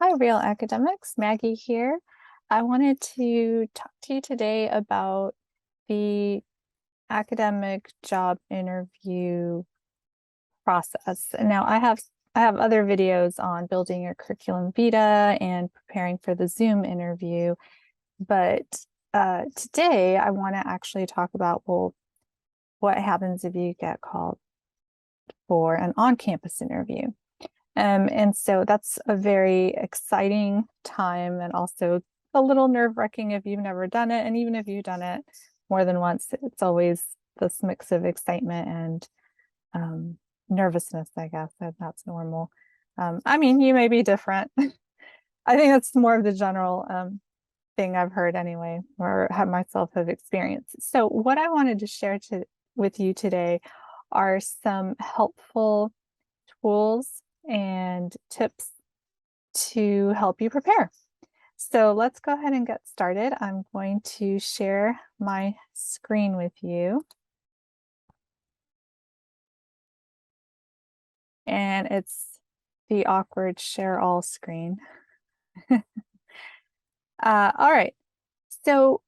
Hi, Real Academics. Maggie here. I wanted to talk to you today about the academic job interview process. Now, I have other videos on building your curriculum vitae and preparing for the Zoom interview, but today I want to actually talk about, well, what happens if you get called for an on-campus interview. And so that's a very exciting time and also a little nerve-wracking if you've never done it. And even if you've done it more than once, it's always this mix of excitement and nervousness, I guess, and that's normal. I mean, you may be different. I think that's more of the general thing I've heard anyway, or have myself have experienced. So what I wanted to share with you today are some helpful tools and tips to help you prepare. So let's go ahead and get started. I'm going to share my screen with you. And it's the awkward share all screen. All right. So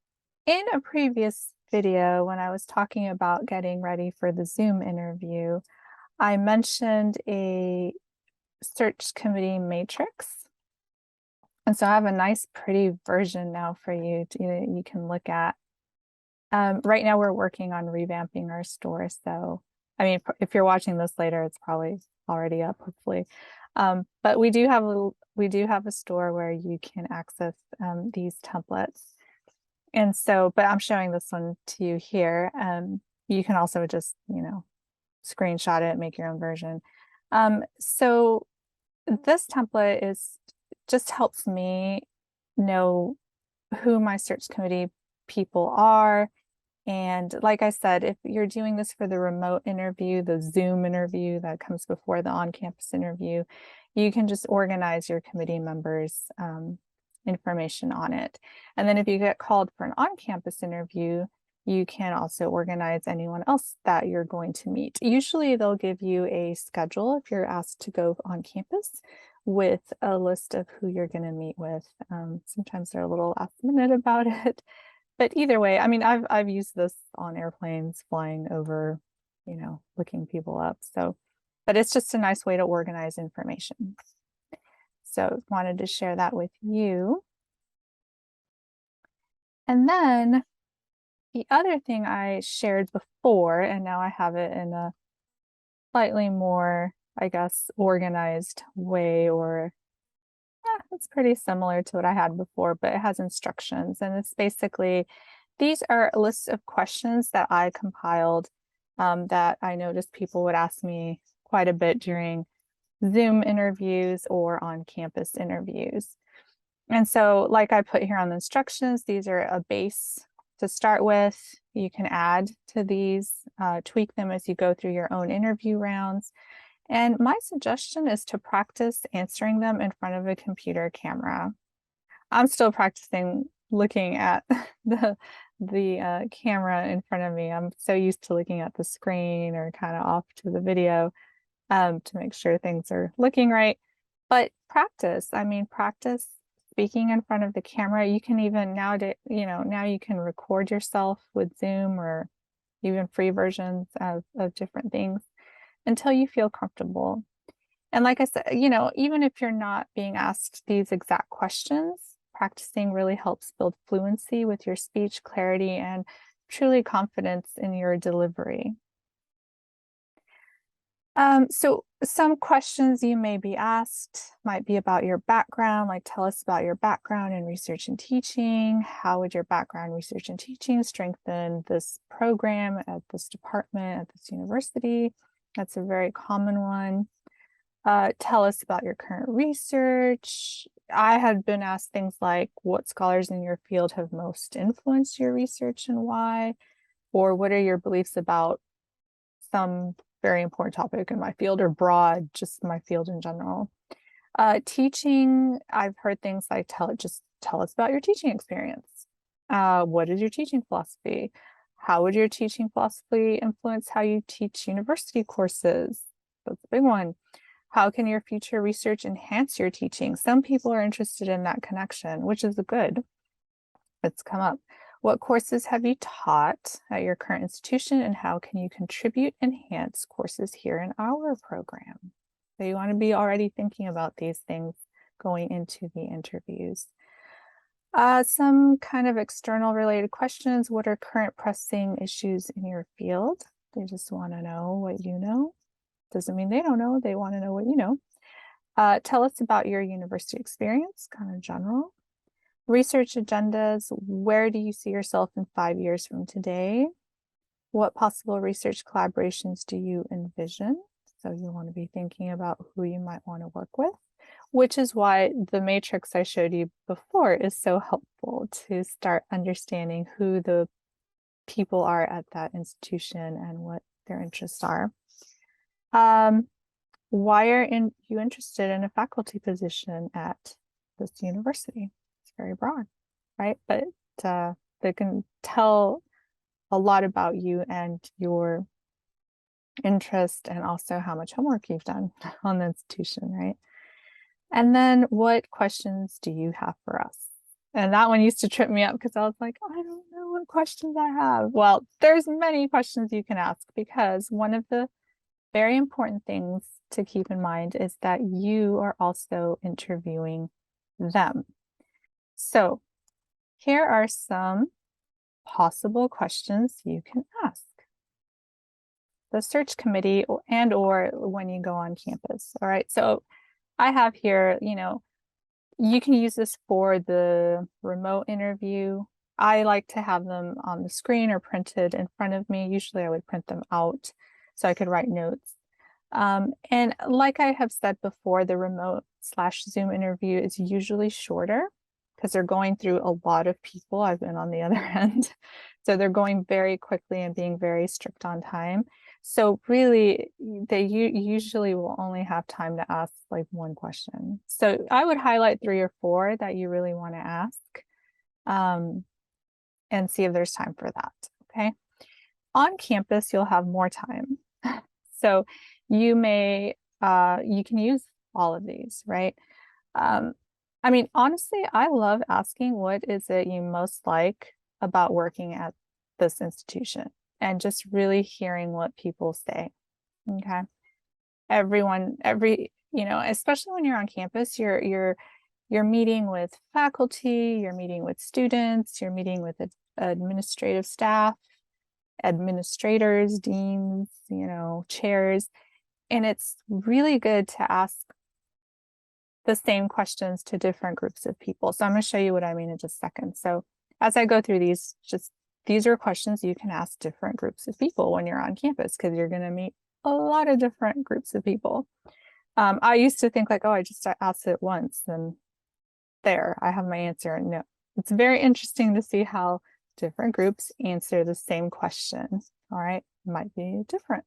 in a previous video, when I was talking about getting ready for the Zoom interview, I mentioned a search committee matrix. And so I have a nice, pretty version now for you you can look at. Right now we're working on revamping our store. So, I mean, if you're watching this later, it's probably already up, hopefully. But we do have a store where you can access these templates. And so, but I'm showing this one to you here. You can also just, screenshot it, make your own version. So this template just helps me know who my search committee people are. And like I said, if you're doing this for the remote interview, the Zoom interview that comes before the on-campus interview, you can just organize your committee members' information on it. And then if you get called for an on-campus interview, you can also organize anyone else that you're going to meet. Usually they'll give you a schedule if you're asked to go on campus with a list of who you're going to meet with. Sometimes they're a little last minute about it. But either way, I mean, I've used this on airplanes flying over, looking people up. So, but it's just a nice way to organize information. So wanted to share that with you. And then the other thing I shared before, and now I have it in a slightly more, I guess, organized way, or it's pretty similar to what I had before, but it has instructions. And it's basically, these are a list of questions that I compiled that I noticed people would ask me quite a bit during Zoom interviews or on campus interviews. And so like I put here on the instructions, these are a base to start with. You can add to these, tweak them as you go through your own interview rounds. And my suggestion is to practice answering them in front of a computer camera. I'm still practicing looking at the camera in front of me. I'm so used to looking at the screen or kind of off to the video to make sure things are looking right. But practice, practice speaking in front of the camera. You can even nowadays, now you can record yourself with Zoom or even free versions of different things until you feel comfortable. And like I said, even if you're not being asked these exact questions, practicing really helps build fluency with your speech, clarity, and truly confidence in your delivery. So some questions you may be asked might be about your background, like tell us about your background in research and teaching. How would your background in research and teaching strengthen this program at this department, at this university? That's a very common one. Tell us about your current research. I had been asked things like, what scholars in your field have most influenced your research and why? Or what are your beliefs about some very important topic in my field, or broad, just my field in general. Teaching, I've heard things like tell us about your teaching experience. What is your teaching philosophy? How would your teaching philosophy influence how you teach university courses? That's a big one. How can your future research enhance your teaching? Some people are interested in that connection, which is good. It's come up. What courses have you taught at your current institution, and how can you contribute, enhance courses here in our program? So you want to be already thinking about these things going into the interviews. Some kind of external related questions. What are current pressing issues in your field? They just want to know what you know. Doesn't mean they don't know. They want to know what you know. Tell us about your university experience, kind of general. Research agendas. Where do you see yourself in 5 years from today? What possible research collaborations do you envision? So you want to be thinking about who you might want to work with, which is why the matrix I showed you before is so helpful to start understanding who the people are at that institution and what their interests are. Why are you interested in a faculty position at this university? It's very broad, right? But they can tell a lot about you and your interest, and also how much homework you've done on the institution, right? And then what questions do you have for us? And that one used to trip me up because I was like, I don't know what questions I have. Well, there's many questions you can ask, because one of the very important things to keep in mind is that you are also interviewing them. So here are some possible questions you can ask the search committee and or when you go on campus. All right, so I have here, you can use this for the remote interview. I like to have them on the screen or printed in front of me. Usually I would print them out so I could write notes. And like I have said before, the remote/Zoom interview is usually shorter because they're going through a lot of people. I've been on the other end. So they're going very quickly and being very strict on time. So really, they usually will only have time to ask like one question. So I would highlight 3 or 4 that you really want to ask, and see if there's time for that, okay? On campus, you'll have more time. So you can use all of these, right? I mean, honestly, I love asking what is it you most like about working at this institution, and just really hearing what people say. Okay. Especially when you're on campus, you're meeting with faculty, you're meeting with students, you're meeting with administrative staff, administrators, deans, chairs. And it's really good to ask the same questions to different groups of people. So I'm going to show you what I mean in just a second. So as I go through these are questions you can ask different groups of people when you're on campus, because you're going to meet a lot of different groups of people. I used to think like, oh, I just asked it once and there, I have my answer. And no, it's very interesting to see how different groups answer the same question. All right, might be different.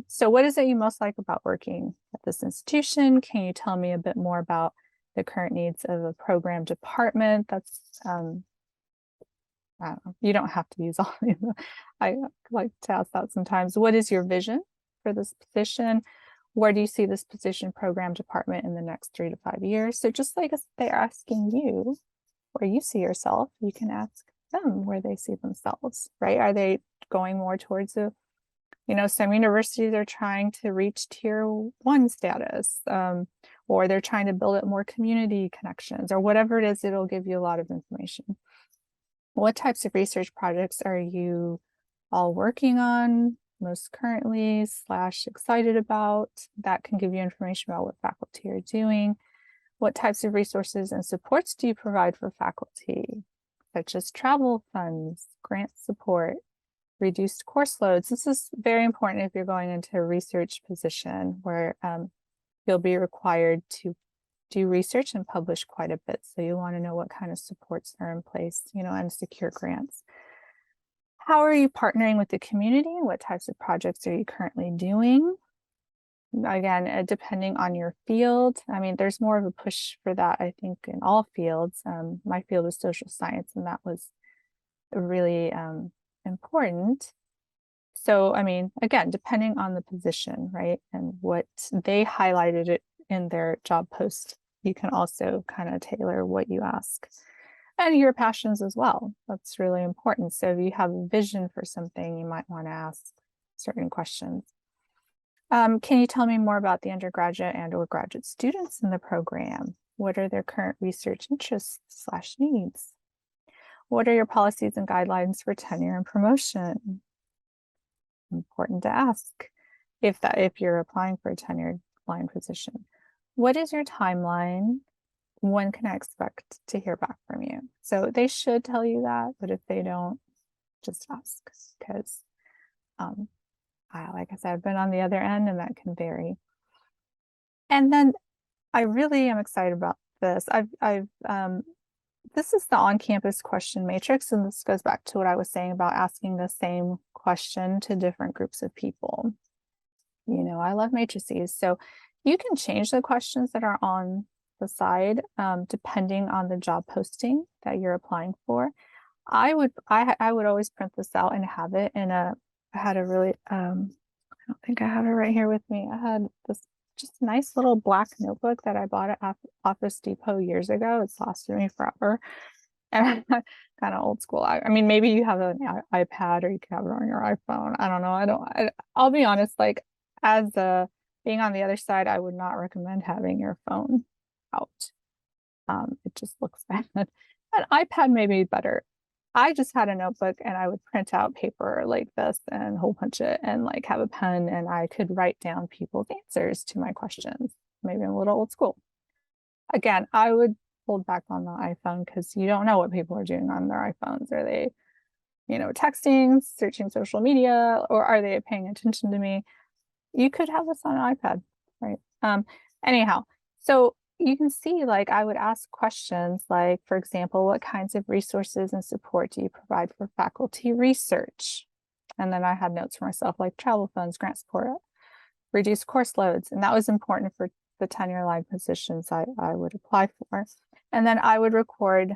So what is it you most like about working at this institution? Can you tell me a bit more about the current needs of a program department? That's, I don't know, you don't have to use all of them. I like to ask that sometimes. What is your vision for this position? Where do you see this position, program department, in the next 3 to 5 years? So just like they're asking you where you see yourself, you can ask them where they see themselves, right? Are they going more towards some universities are trying to reach tier 1 status, or they're trying to build up more community connections, or whatever it is, it'll give you a lot of information. What types of research projects are you all working on most currently / excited about? That can give you information about what faculty are doing. What types of resources and supports do you provide for faculty, such as travel funds, grant support, reduced course loads? This is very important if you're going into a research position where you'll be required to do research and publish quite a bit. So you want to know what kind of supports are in place, and secure grants. How are you partnering with the community? What types of projects are you currently doing? Again, depending on your field. I mean, there's more of a push for that, I think, in all fields. My field is social science, and that was really important. So, I mean, again, depending on the position, right, and what they highlighted it in their job post, you can also kind of tailor what you ask and your passions as well. That's really important. So if you have a vision for something, you might want to ask certain questions. Can you tell me more about the undergraduate and or graduate students in the program? What are their current research interests / needs? What are your policies and guidelines for tenure and promotion? Important to ask if you're applying for a tenured line position. What is your timeline? When can I expect to hear back from you? So they should tell you that, but if they don't, just ask, because like I said, I've been on the other end and that can vary. And then I really am excited about this. This is the on-campus question matrix, and this goes back to what I was saying about asking the same question to different groups of people. You know, I love matrices, so you can change the questions that are on the side depending on the job posting that you're applying for. I would always print this out and have it in I had a really I don't think I have it right here with me. I had this just nice little black notebook that I bought at Office Depot years ago. It's lasted me forever. And kind of old school. I mean, maybe you have an iPad or you can have it on your iPhone. I don't know. I'll be honest, like as being on the other side, I would not recommend having your phone out. It just looks bad. An iPad may be better. I just had a notebook and I would print out paper like this and hole punch it and like have a pen and I could write down people's answers to my questions. Maybe I'm a little old school. Again, I would hold back on the iPhone because you don't know what people are doing on their iPhones. Are they, texting, searching social media, or are they paying attention to me? You could have this on an iPad, right? Anyhow, so you can see, like, I would ask questions like, for example, what kinds of resources and support do you provide for faculty research? And then I had notes for myself like travel funds, grant support, reduce course loads. And that was important for the tenure line positions I would apply for. And then I would record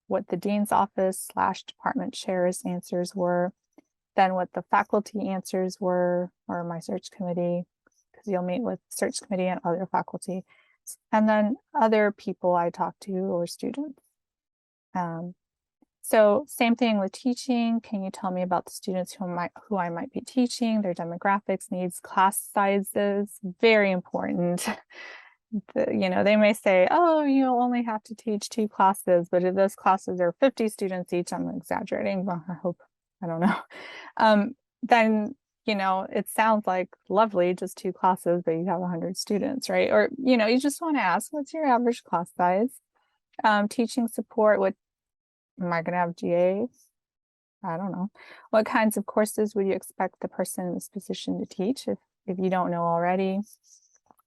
what the dean's office / department chair's answers were, then what the faculty answers were, or my search committee, because you'll meet with search committee and other faculty, and then other people I talked to or students. So same thing with teaching. Can you tell me about the students who I might be teaching, their demographics, needs, class sizes? Very important. They may say, oh, you'll only have to teach 2 classes, but if those classes are 50 students each, I'm exaggerating, but I don't know. Then, it sounds like lovely, just 2 classes, but you have 100 students, right? Or, you just want to ask, what's your average class size? Teaching support, what am I going to have GA? I don't know. What kinds of courses would you expect the person in this position to teach if you don't know already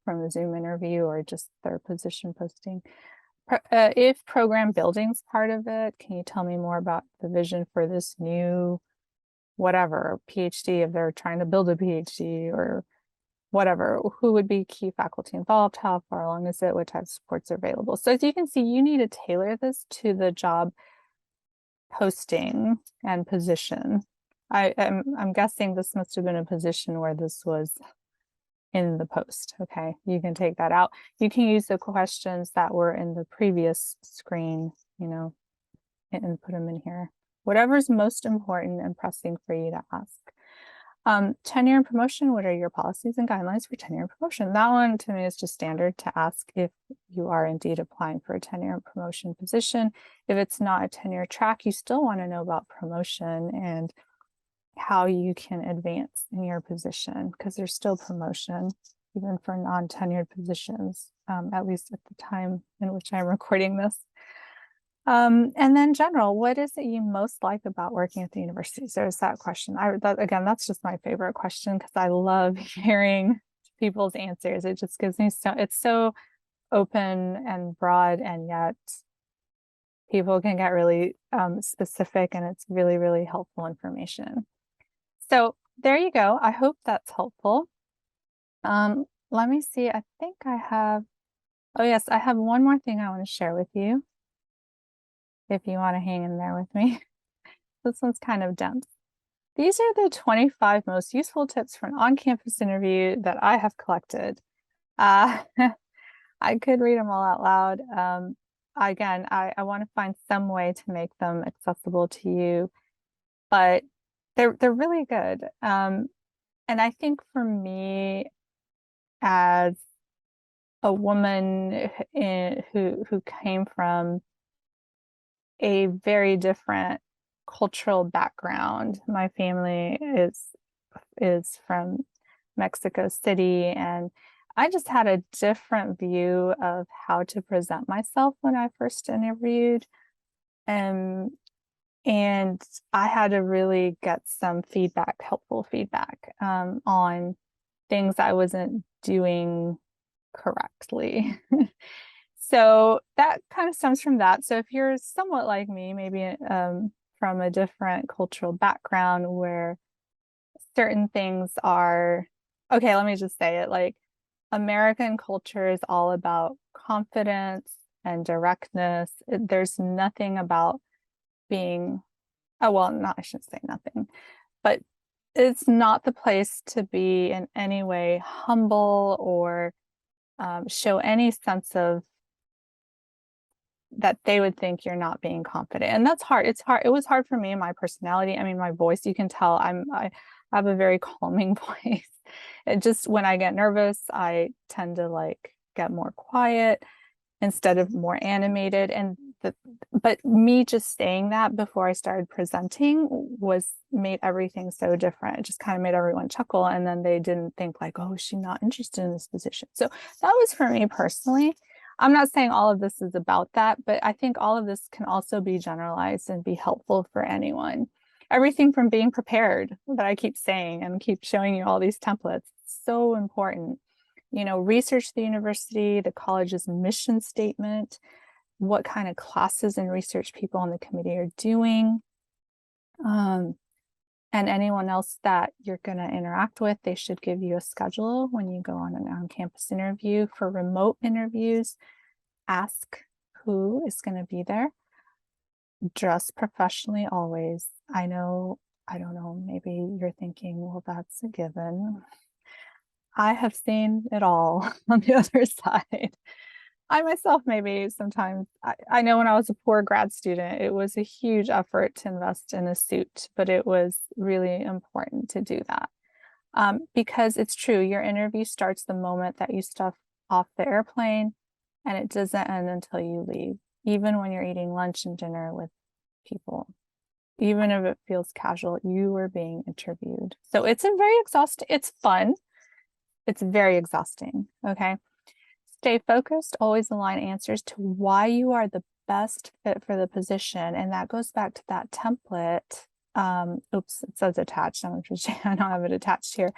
from the Zoom interview or just their position posting? If program building's part of it, can you tell me more about the vision for this new whatever PhD, if they're trying to build a PhD or whatever? Who would be key faculty involved? How far along is it? What type of supports are available? So as you can see, you need to tailor this to the job posting and position. I'm guessing this must have been a position where this was in the post. Okay, you can take that out. You can use the questions that were in the previous screen, and put them in here. Whatever's most important and pressing for you to ask. Tenure and promotion, what are your policies and guidelines for tenure and promotion? That one to me is just standard to ask if you are indeed applying for a tenure and promotion position. If it's not a tenure track, you still want to know about promotion and how you can advance in your position, because there's still promotion even for non-tenured positions, at least at the time in which I'm recording this. And then general, what is it you most like about working at the university? So there's that question. Again, that's just my favorite question because I love hearing people's answers. It just gives me it's so open and broad, and yet people can get really specific, and it's really, really helpful information. So there you go. I hope that's helpful. Let me see. I think I have, oh yes, I have one more thing I want to share with you, if you want to hang in there with me. This one's kind of dense. These are the 25 most useful tips for an on-campus interview that I have collected. Uh, I could read them all out loud. Again, I want to find some way to make them accessible to you, but they're really good. And I think for me, as a woman who came from a very different cultural background, my family is from Mexico City, and I just had a different view of how to present myself when I first interviewed. Um, and I had to really get some feedback, helpful feedback, on things I wasn't doing correctly. So that kind of stems from that. So if you're somewhat like me, maybe from a different cultural background where certain things are, okay, let me just say it, like American culture is all about confidence and directness. There's nothing about being, oh, well, not, I shouldn't say nothing, but it's not the place to be in any way humble or show any sense of that they would think you're not being confident. And that's hard. It's hard. It was hard for me and my personality. I mean, my voice, you can tell I have a very calming voice. It just when I get nervous, I tend to like get more quiet instead of more animated. And but me just saying that before I started presenting was made everything so different. It just kind of made everyone chuckle. And then they didn't think like, oh, is she not interested in this position? So that was for me personally. I'm not saying all of this is about that, but I think all of this can also be generalized and be helpful for anyone. Everything from being prepared that I keep saying and keep showing you all these templates, so important. You know, research the university, the college's mission statement, what kind of classes and research people on the committee are doing. And anyone else that you're going to interact with, they should give you a schedule when you go on an on-campus interview. For remote interviews, ask who is going to be there. Dress professionally always. I know, I don't know, maybe you're thinking, well, that's a given. I have seen it all on the other side. I myself, maybe sometimes, I know when I was a poor grad student, it was a huge effort to invest in a suit, but it was really important to do that. Because it's true, your interview starts the moment that you step off the airplane and it doesn't end until you leave, even when you're eating lunch and dinner with people. Even if it feels casual, you are being interviewed. So it's a very exhausting, it's fun. It's very exhausting, okay? Stay focused, always align answers to why you are the best fit for the position. And that goes back to that template. Oops, it says attached. I don't have it attached here.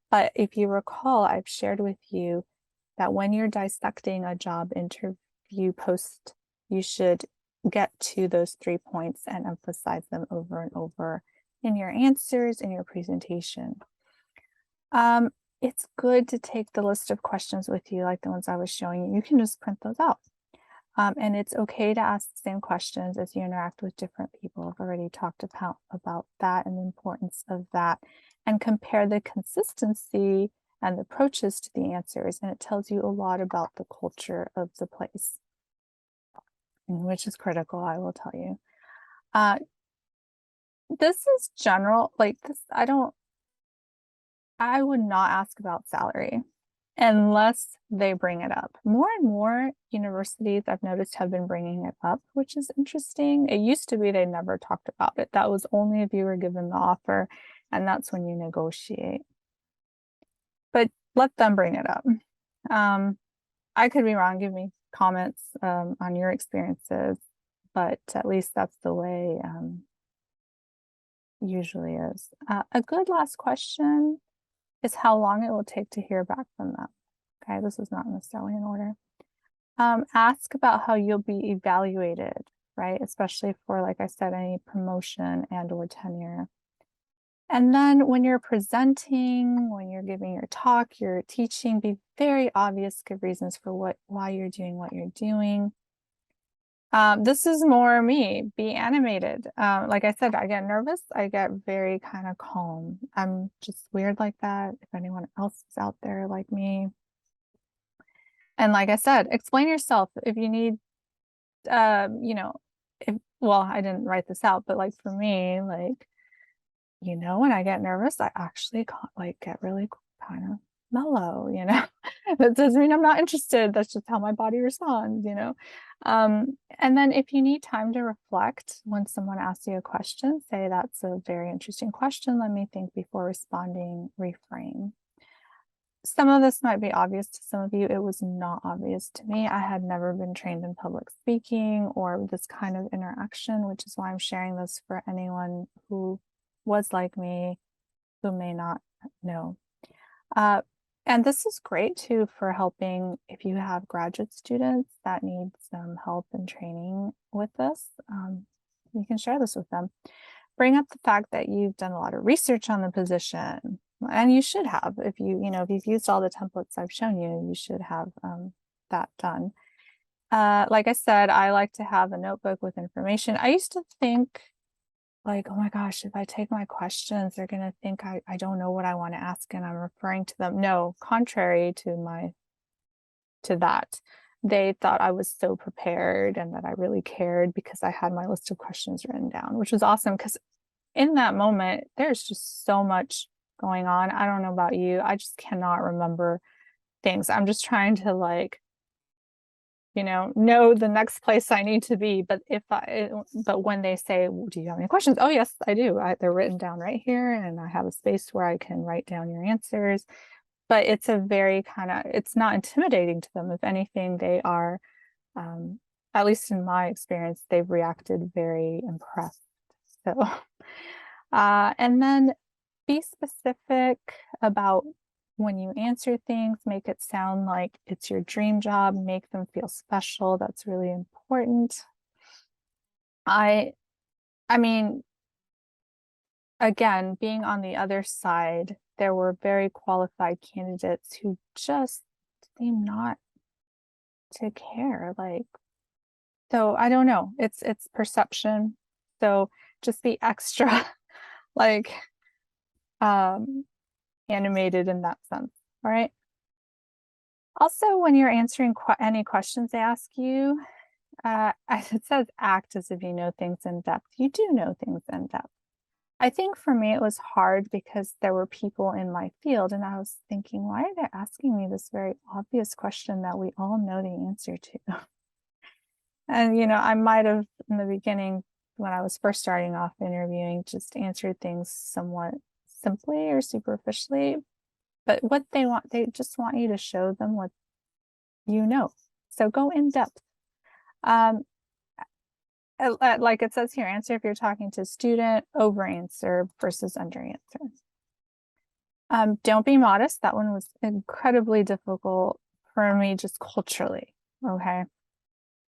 But if you recall, I've shared with you that when you're dissecting a job interview post, you should get to those 3 points and emphasize them over and over in your answers, in your presentation. It's good to take the list of questions with you, like the ones I was showing you. You can just print those out. And it's okay to ask the same questions as you interact with different people. I've already talked about that and the importance of that, and compare the consistency and the approaches to the answers. And it tells you a lot about the culture of the place, which is critical, I will tell you. This is general, like this, I would not ask about salary unless they bring it up. More and more universities I've noticed have been bringing it up, which is interesting. It used to be they never talked about it. That was only if you were given the offer, and that's when you negotiate. But let them bring it up. I could be wrong. Give me comments on your experiences, but at least that's the way usually is. A good last question is how long it will take to hear back from them. Okay, this is not necessarily in order. Ask about how you'll be evaluated, right? Especially for, like I said, any promotion and or tenure. And then when you're presenting, when you're giving your talk, you're teaching, be very obvious, give reasons for why you're doing what you're doing. This is more me, be animated. Like I said, I get nervous, I get very kind of calm. I'm just weird like that. If anyone else is out there like me. And like I said, explain yourself if you need, you know, if, well, I didn't write this out, but like for me, like, when I get nervous, I actually like get really kind of mellow. That doesn't mean I'm not interested. That's just how my body responds. And then if you need time to reflect when someone asks you a question, say that's a very interesting question. Let me think before responding, reframe. Some of this might be obvious to some of you. It was not obvious to me. I had never been trained in public speaking or this kind of interaction, which is why I'm sharing this for anyone who was like me, who may not know. And this is great too for helping if you have graduate students that need some help and training with this. You can share this with them. Bring up the fact that you've done a lot of research on the position, and you should have. If you've used all the templates I've shown you, you should have that done. Like I said, I like to have a notebook with information. I used to think like, oh my gosh, if I take my questions, they're going to think I don't know what I want to ask and I'm referring to them. No, contrary to that, they thought I was so prepared and that I really cared because I had my list of questions written down, which was awesome because in that moment, there's just so much going on. I don't know about you. I just cannot remember things. I'm just trying to know the next place I need to be. But when they say, well, do you have any questions? Oh, yes, I do. They're written down right here, and I have a space where I can write down your answers. But it's a very it's not intimidating to them. If anything, they are, at least in my experience, they've reacted very impressed. So, and then be specific about when you answer things, make it sound like it's your dream job, make them feel special. That's really important. I mean, again, being on the other side, there were very qualified candidates who just seem not to care. So I don't know. It's perception. So just be extra like animated in that sense. All right. Also, when you're answering any questions they ask you, as it says, act as if you know things in depth. You do know things in depth. I think for me, it was hard because there were people in my field and I was thinking, why are they asking me this very obvious question that we all know the answer to? And, I might have in the beginning, when I was first starting off interviewing, just answered things somewhat simply or superficially. But what they just want you to show them what you know. So go in depth. Like it says here, answer if you're talking to a student, over answer versus under answer. Don't be modest. That one was incredibly difficult for me just culturally. Okay.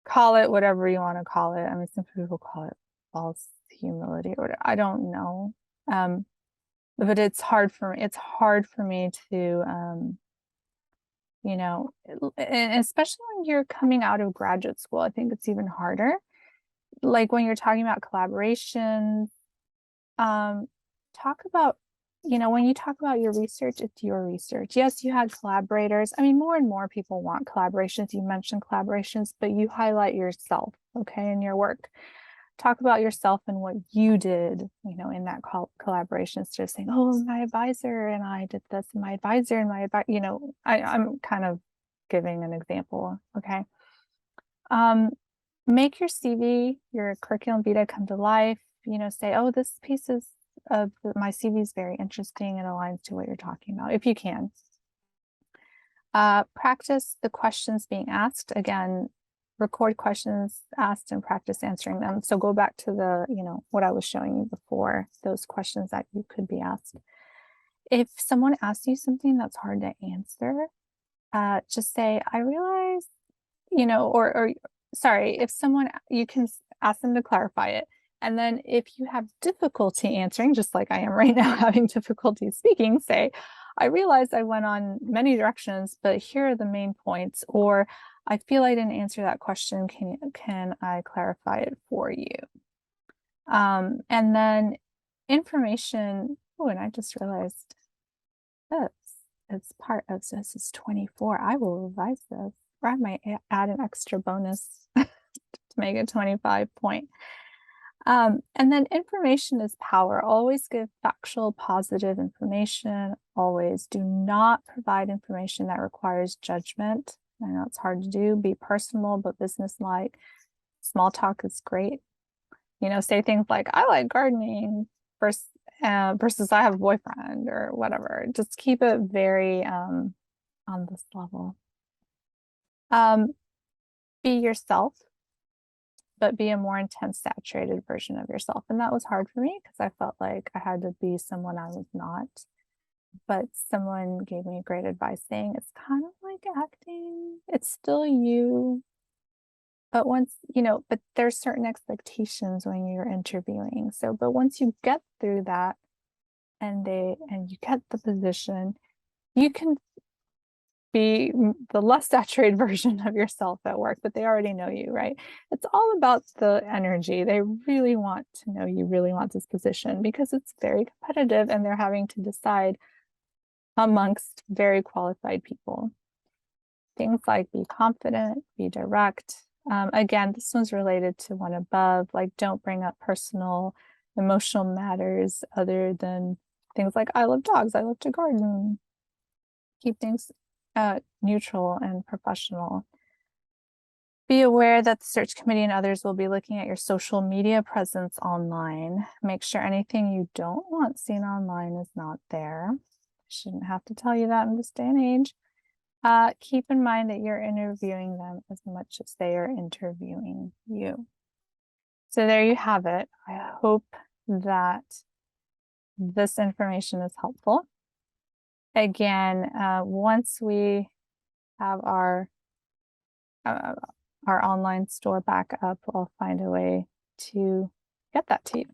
Call it whatever you want to call it. I mean, some people call it false humility or whatever. I don't know. But it's hard for me. It's hard for me to, and especially when you're coming out of graduate school, I think it's even harder. Like when you're talking about collaboration, talk about, when you talk about your research, it's your research. Yes, you had collaborators. I mean, more and more people want collaborations. You mentioned collaborations, but you highlight yourself, okay, in your work. Talk about yourself and what you did, in that collaboration instead of saying, oh, my advisor and I did this, and my advisor and my advisor, I'm kind of giving an example, okay? Make your CV, your curriculum vitae come to life, say, oh, this piece of my CV is very interesting. It aligns to what you're talking about, if you can. Practice the questions being asked. Again, record questions asked and practice answering them. So go back to what I was showing you before, those questions that you could be asked. If someone asks you something that's hard to answer, just say, I realize, or sorry, you can ask them to clarify it. And then if you have difficulty answering, just like I am right now having difficulty speaking, say, I realized I went on many directions, but here are the main points. Or I feel I didn't answer that question. Can I clarify it for you? And then information. Oh, and I just realized this. It's part of this is 24. I will revise this, or I might add an extra bonus to make it 25 point. And then information is power. Always give factual, positive information. Always do not provide information that requires judgment. I know it's hard to do. Be personal but businesslike. Small talk is great. You know, say things like, I like gardening versus I have a boyfriend or whatever. Just keep it very on this level. Be yourself, but be a more intense, saturated version of yourself. And that was hard for me because I felt like I had to be someone I was not. But someone gave me great advice saying it's kind of like acting. It's still you. But once, you know, but there's certain expectations when you're interviewing. So, but once you get through that and you get the position, you can be the less saturated version of yourself at work, but they already know you, right? It's all about the energy. They really want to know you really want this position because it's very competitive and they're having to decide amongst very qualified people. Things like be confident, be direct. Again, this one's related to one above, like don't bring up personal, emotional matters other than things like I love dogs, I love to garden. Keep things neutral and professional. Be aware that the search committee and others will be looking at your social media presence online. Make sure anything you don't want seen online is not there. Shouldn't have to tell you that in this day and age. Keep in mind that you're interviewing them as much as they are interviewing you. So there you have it. I hope that this information is helpful. Again, once we have our online store back up, I'll find a way to get that to you.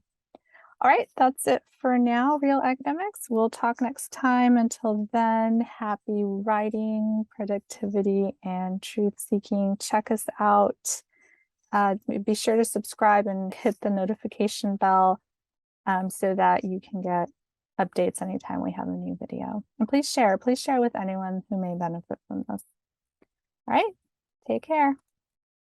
All right, that's it for now, Real Academics. We'll talk next time. Until then, happy writing, productivity, and truth seeking. Check us out. Be sure to subscribe and hit the notification bell so that you can get updates anytime we have a new video. And please share with anyone who may benefit from this. All right, take care.